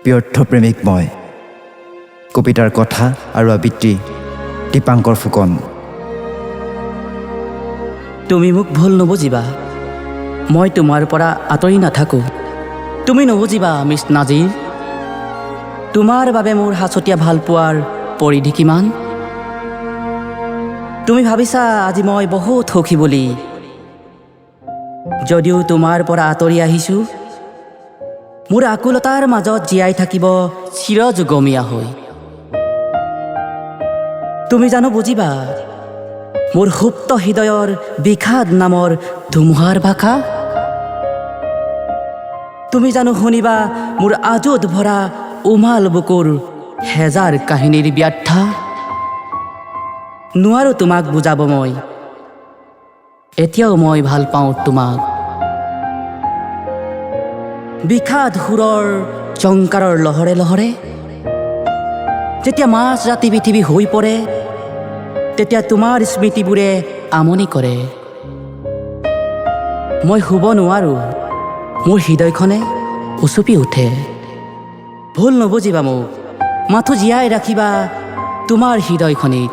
ব্যৰ্থ প্ৰেমিক মই। কবিতাৰ কথা আৰু আবৃত্তি দীপাংকৰ ফুকন। তুমি মোক ভুল নুবুজিবা, মই তোমাৰ পৰা আঁতৰি নাথাকোঁ। তুমি নুবুজিবা মিছ নাজিৰ, তোমাৰ বাবে মোৰ সাঁচতীয়া ভালপোৱাৰ পৰিধি কিমান। তুমি ভাবিছা আজি মই বহুত সুখী বুলি, যদিও তোমাৰ পৰা আঁতৰি আহিছোঁ, মোৰ আকুলতাৰ মাজত জীয়াই থাকিব চিৰযুগমীয়া হৈ। তুমি জানো বুজিবা মোৰ সুপ্ত হৃদয়ৰ বিষাদ নামৰ ধুমুহাৰ ভাষা? তুমি জানো শুনিবা মোৰ আজুত ভৰা উমাল বুকুৰ হেজাৰ কাহিনীৰ ব্যাখ্যা? নোৱাৰো তোমাক বুজাব মই, এতিয়াও মই ভাল পাওঁ তোমাক। বিষাদ সুৰৰ জংকাৰৰ লহৰে লহৰে যেতিয়া মাজ ৰাতি পৃথিৱী হৈ পৰে, তেতিয়া তোমাৰ স্মৃতিবোৰে আমনি কৰে। মই শুব নোৱাৰোঁ, মোৰ হৃদয়খনে উচুপি উঠে। ভুল নুবুজিবা মোক, মাথো জীয়াই ৰাখিবা তোমাৰ হৃদয়খনিত।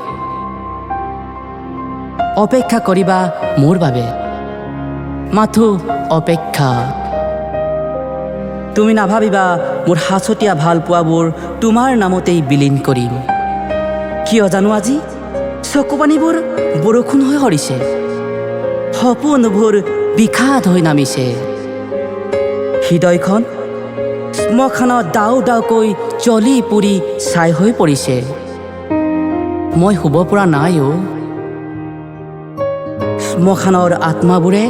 অপেক্ষা কৰিবা মোৰ বাবে, মাথো অপেক্ষা। তুমি নাভাবিবা মোৰ সাঁচতীয়া ভালপোৱাবোৰ তোমাৰ নামতেই বিলীন কৰিম। কিয় জানো আজি চকুপানীবোৰ বৰষুণ হৈ সৰিছে, সপোনবোৰ বিষাদ হৈ নামিছে। হৃদয়খন শ্মশানত ডাও ডাওকৈ জ্বলি পুৰি ছাই হৈ পৰিছে। মই শুব পৰা নাই অ'। শ্মশানৰ আত্মাবোৰে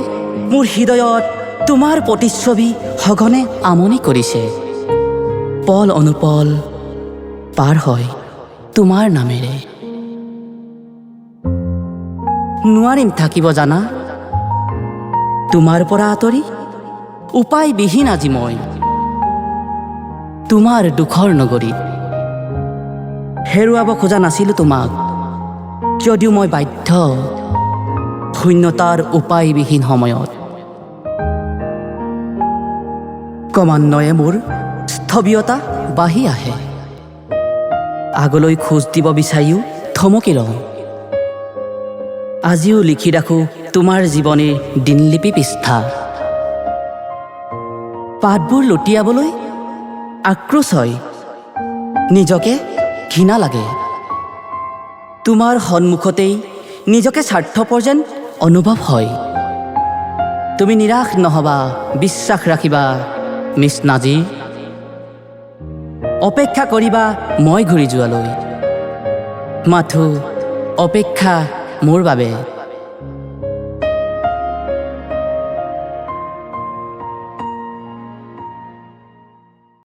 মোৰ হৃদয়ত তোমাৰ প্ৰতিচ্ছবি সঘনে আমনি কৰিছে। পল অনুপল পাৰ হয় তোমাৰ নামেৰে। নোৱাৰিম থাকিব জানা তোমাৰ পৰা আঁতৰি, উপায়বিহীন আজি মই তোমাৰ দুখৰ নগৰীত। হেৰুৱাব খোজা নাছিলোঁ তোমাক, যদিও মই বাধ্য শূন্যতাৰ উপায়বিহীন সময়ত। ক্ৰমান্বয়ে মোৰ স্থবিৰতা বাঢ়ি আহে, আগলৈ খোজ দিব বিচাৰিও থমকি ৰওঁ। আজিও লিখি ৰাখোঁ তোমাৰ জীৱনীৰ দিনলিপি পৃষ্ঠা। পাতবোৰ লুটিয়াবলৈ আক্ৰোশ হয়, নিজকে ঘৃণা লাগে। তোমাৰ সন্মুখতেই নিজকে স্বাৰ্থপৰ যেন অনুভৱ হয়। তুমি নিৰাশ নহবা, বিশ্বাস ৰাখিবা মিছ নাজিৰ। অপেক্ষা কৰিবা মই ঘূৰি যোৱালৈ, মাথো অপেক্ষা মোৰ বাবে।